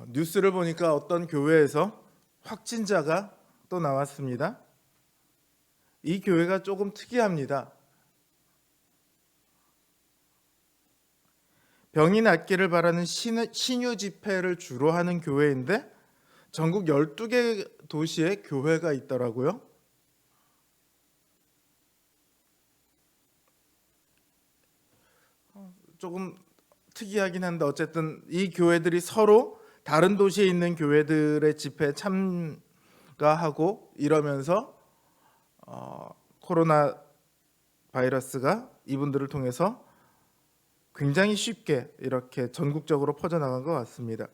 뉴스를 보니까 어떤 교회에서 확진자가 또 나왔습니다. 이 교회가 조금 특이합니다. 병이 낫기를 바라는 신유 집회를 주로 하는 교회인데 전국 12개 도시에 교회가 있더라고요. 조금 특이하긴 한데 어쨌든 이 교회들이 서로 다른 도시에 있는 교회들의 집회에 참가하고 이러면서 코로나 바이러스가 이분들을 통해서 굉장히 쉽게 이렇게 전국적으로 퍼져나간 것 같습니다.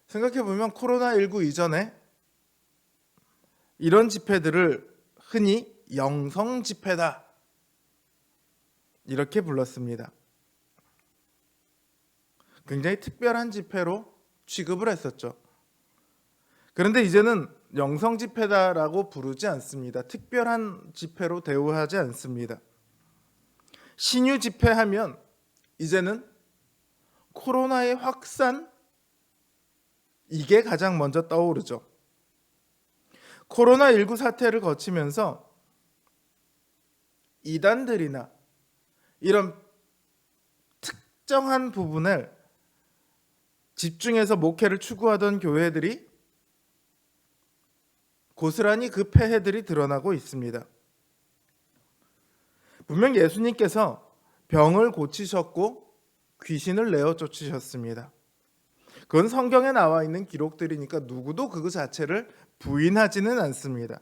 생각해보면 코로나19 이전에 이런 집회들을 흔히 영성 집회다 이렇게 불렀습니다. 굉장히 특별한 집회로 취급을 했었죠. 그런데 이제는 영성 집회다라고 부르지 않습니다. 특별한 집회로 대우하지 않습니다. 신유 집회하면 이제는 코로나의 확산 이게 가장 먼저 떠오르죠. 코로나19 사태를 거치면서 이단들이나 이런 특정한 부분을 집중해서 목회를 추구하던 교회들이 고스란히 그 폐해들이 드러나고 있습니다. 분명 예수님께서 병을 고치셨고 귀신을 내어 쫓으셨습니다. 그건 성경에 나와 있는 기록들이니까 누구도 그 자체를 부인하지는 않습니다.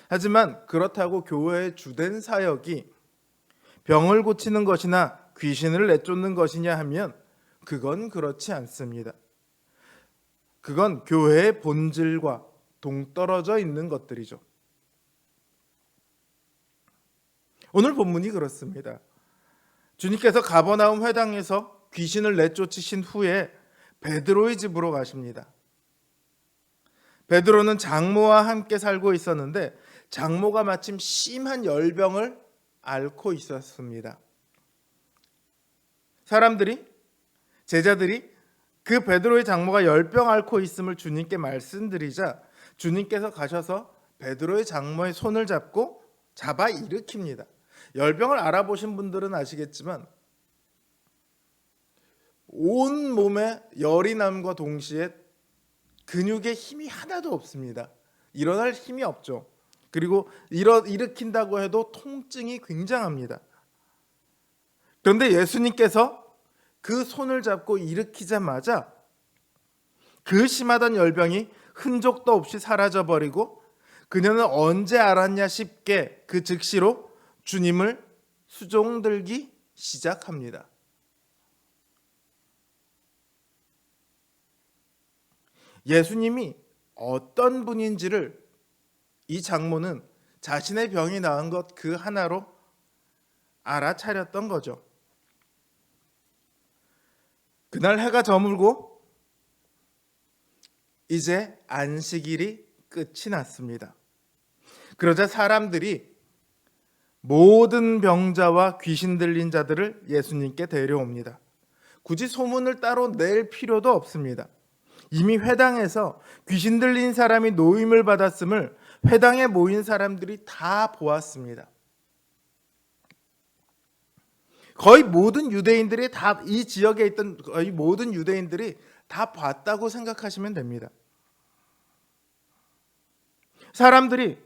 하지만 그렇다고 교회의 주된 사역이 병을 고치는 것이나 귀신을 내쫓는 것이냐 하면 그건 그렇지 않습니다. 그건 교회의 본질과 동떨어져 있는 것들이죠. 오늘 본문이 그렇습니다. 주님께서 가버나움 회당에서 귀신을 내쫓으신 후에 베드로의 집으로 가십니다. 베드로는 장모와 함께 살고 있었는데 장모가 마침 심한 열병을 앓고 있었습니다. 제자들이 그 베드로의 장모가 열병 앓고 있음을 주님께 말씀드리자 주님께서 가셔서 베드로의 장모의 손을 잡아 일으킵니다. 열병을 알아보신 분들은 아시겠지만 온 몸에 열이 남과 동시에 근육에 힘이 하나도 없습니다. 일어날 힘이 없죠. 그리고 일으킨다고 해도 통증이 굉장합니다. 그런데 예수님께서 그 손을 잡고 일으키자마자 그 심하던 열병이 흔적도 없이 사라져버리고 그녀는 언제 알았냐 싶게 그 즉시로 주님을 수종들기 시작합니다. 예수님이 어떤 분인지를 이 장모는 자신의 병이 나은 것 그 하나로 알아차렸던 거죠. 그날 해가 저물고 이제 안식일이 끝이 났습니다. 그러자 사람들이 모든 병자와 귀신 들린 자들을 예수님께 데려옵니다. 굳이 소문을 따로 낼 필요도 없습니다. 이미 회당에서 귀신 들린 사람이 노임을 받았음을 회당에 모인 사람들이 다 보았습니다. 거의 모든 유대인들이 이 지역에 있던 거의 모든 유대인들이 다 봤다고 생각하시면 됩니다. 사람들이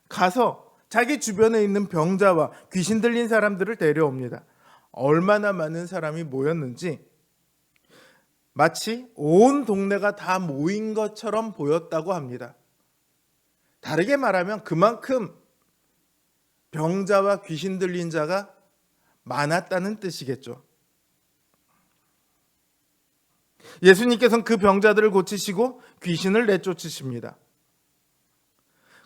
가서 자기 주변에 있는 병자와 귀신 들린 사람들을 데려옵니다. 얼마나 많은 사람이 모였는지 마치 온 동네가 다 모인 것처럼 보였다고 합니다. 다르게 말하면 그만큼 병자와 귀신 들린 자가 많았다는 뜻이겠죠. 예수님께서는 그 병자들을 고치시고 귀신을 내쫓으십니다.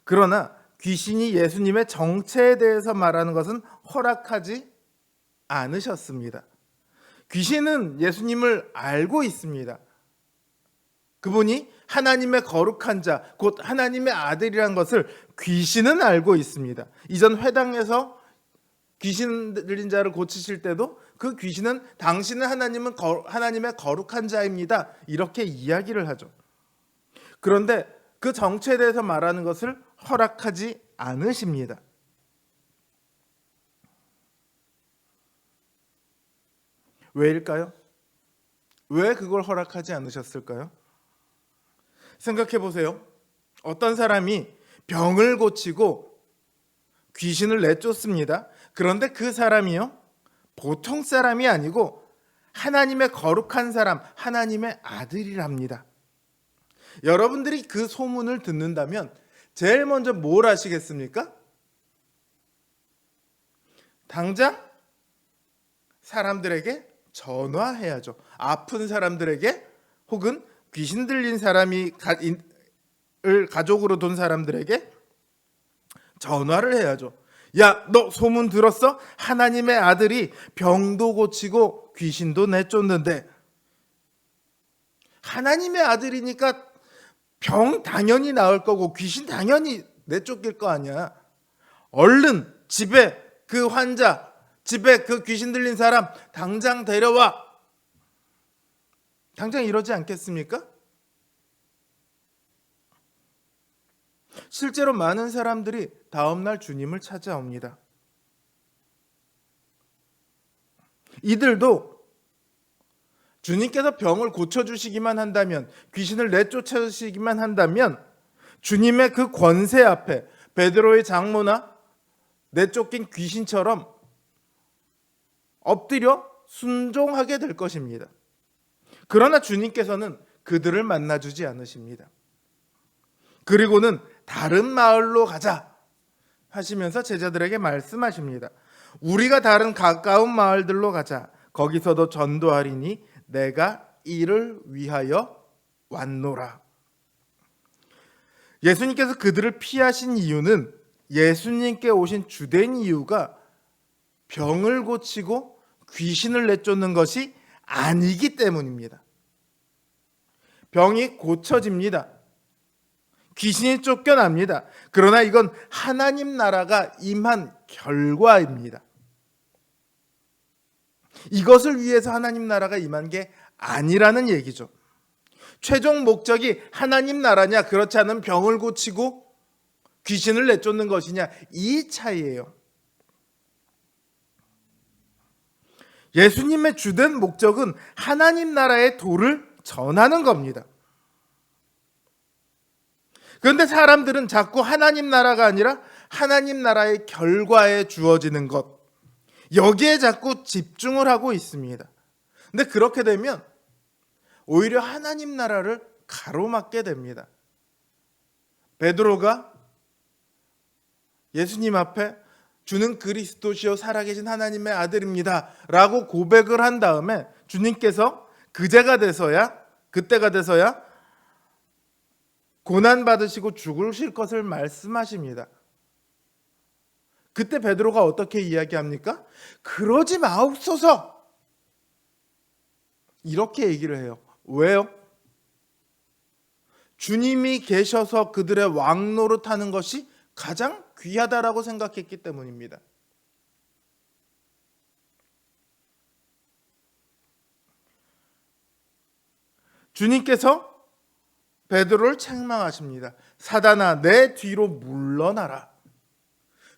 그러나 귀신이 예수님의 정체에 대해서 말하는 것은 허락하지 않으셨습니다. 귀신은 예수님을 알고 있습니다. 그분이 하나님의 거룩한 자, 곧 하나님의 아들이란 것을 귀신은 알고 있습니다. 이전 회당에서 귀신 들린 자를 고치실 때도 그 귀신은 당신은 하나님의 거룩한 자입니다. 이렇게 이야기를 하죠. 그런데 그 정체에 대해서 말하는 것을 허락하지 않으십니다. 왜일까요? 왜 그걸 허락하지 않으셨을까요? 생각해 보세요. 어떤 사람이 병을 고치고 귀신을 내쫓습니다. 그런데 그 사람이요, 보통 사람이 아니고 하나님의 거룩한 사람, 하나님의 아들이랍니다. 여러분들이 그 소문을 듣는다면 제일 먼저 뭘 하시겠습니까? 당장 사람들에게 전화해야죠. 아픈 사람들에게, 혹은 귀신 들린 사람이 가족으로 둔 사람들에게 전화를 해야죠. 야, 너 소문 들었어? 하나님의 아들이 병도 고치고 귀신도 내쫓는데. 하나님의 아들이니까 병 당연히 나을 거고 귀신 당연히 내쫓길 거 아니야. 얼른 집에 그 환자, 집에 그 귀신 들린 사람 당장 데려와. 당장 이러지 않겠습니까? 실제로 많은 사람들이 다음날 주님을 찾아옵니다. 이들도 주님께서 병을 고쳐주시기만 한다면, 귀신을 내쫓으시기만 한다면 주님의 그 권세 앞에 베드로의 장모나 내쫓긴 귀신처럼 엎드려 순종하게 될 것입니다. 그러나 주님께서는 그들을 만나주지 않으십니다. 그리고는 다른 마을로 가자 하시면서 제자들에게 말씀하십니다. 우리가 다른 가까운 마을들로 가자. 거기서도 전도하리니 내가 이를 위하여 왔노라. 예수님께서 그들을 피하신 이유는 예수님께 오신 주된 이유가 병을 고치고 귀신을 내쫓는 것이 아니기 때문입니다. 병이 고쳐집니다. 귀신이 쫓겨납니다. 그러나 이건 하나님 나라가 임한 결과입니다. 이것을 위해서 하나님 나라가 임한 게 아니라는 얘기죠. 최종 목적이 하나님 나라냐, 그렇지 않은 병을 고치고 귀신을 내쫓는 것이냐, 이 차이예요. 예수님의 주된 목적은 하나님 나라의 도를 전하는 겁니다. 그런데 사람들은 자꾸 하나님 나라가 아니라 하나님 나라의 결과에 주어지는 것, 여기에 자꾸 집중을 하고 있습니다. 근데 그렇게 되면 오히려 하나님 나라를 가로막게 됩니다. 베드로가 예수님 앞에 주는 그리스도시요 살아계신 하나님의 아들입니다 라고 고백을 한 다음에 주님께서 그때가 돼서야 고난받으시고 죽으실 것을 말씀하십니다. 그때 베드로가 어떻게 이야기합니까? 그러지 마옵소서, 이렇게 얘기를 해요. 왜요? 주님이 계셔서 그들의 왕노릇하는 것이 가장 귀하다라고 생각했기 때문입니다. 주님께서 베드로를 책망하십니다. 사단아, 내 뒤로 물러나라.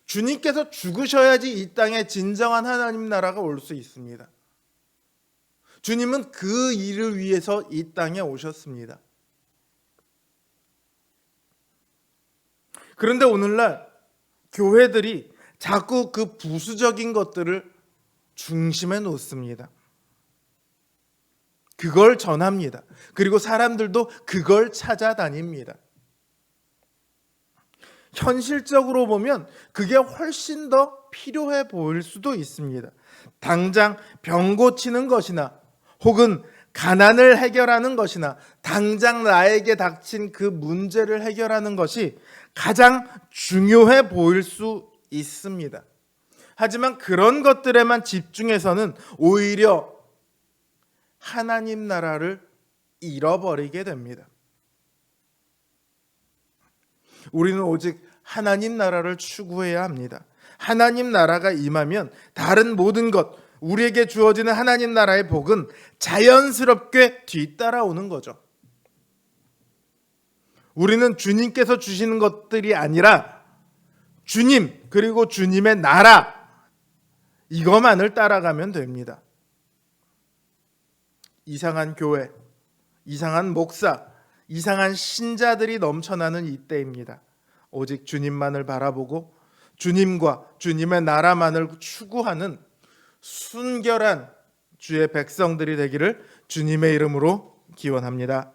주님께서 죽으셔야지 이 땅에 진정한 하나님 나라가 올 수 있습니다. 주님은 그 일을 위해서 이 땅에 오셨습니다. 그런데 오늘날 교회들이 자꾸 그 부수적인 것들을 중심에 놓습니다. 그걸 전합니다. 그리고 사람들도 그걸 찾아다닙니다. 현실적으로 보면 그게 훨씬 더 필요해 보일 수도 있습니다. 당장 병 고치는 것이나 혹은 가난을 해결하는 것이나 당장 나에게 닥친 그 문제를 해결하는 것이 가장 중요해 보일 수 있습니다. 하지만 그런 것들에만 집중해서는 오히려 하나님 나라를 잃어버리게 됩니다. 우리는 오직 하나님 나라를 추구해야 합니다. 하나님 나라가 임하면 다른 모든 것, 우리에게 주어지는 하나님 나라의 복은 자연스럽게 뒤따라오는 거죠. 우리는 주님께서 주시는 것들이 아니라 주님 그리고 주님의 나라 이것만을 따라가면 됩니다. 이상한 교회, 이상한 목사, 이상한 신자들이 넘쳐나는 이때입니다. 오직 주님만을 바라보고 주님과 주님의 나라만을 추구하는 순결한 주의 백성들이 되기를 주님의 이름으로 기원합니다.